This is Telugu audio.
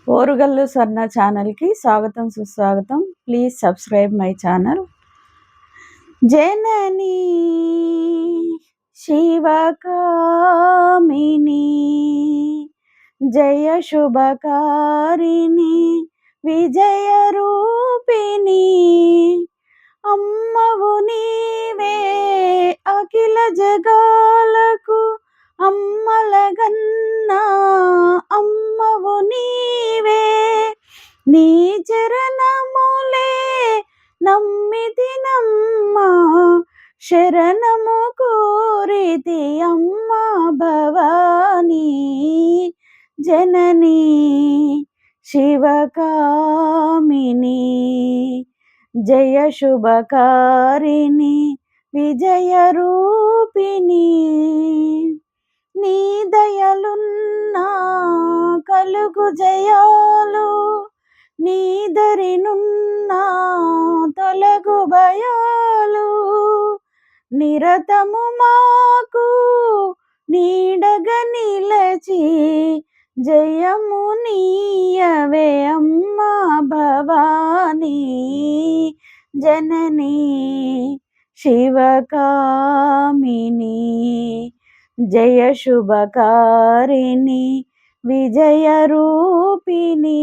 ఓరుగల్లు స్వర్ణ ఛానల్‌కి స్వాగతం, సుస్వాగతం. Please subscribe my channel. జననీ శివకామిని జయ శుభకారిణి విజయ రూపిణి అమ్మవు నీవే అఖిల జగాలకు అమ్మలగన్నా అమ్మవు నీవే నీ చరణములే నమ్మితినమ్మా శరణము కోరితి అమ్మా భవానీ జననీ శివకామిని జయ శుభకారిణి విజయ రూపిణి నీ దయలున్నా కలుగు జయాలు నీ దరినున్నా తొలగు భయాలు నిరతము మాకు నీడగా నిలచి జయము నీయవే అమ్మా భవానీ జననీ శివకామిని జయ శుభకారిణి విజయ రూపిణి.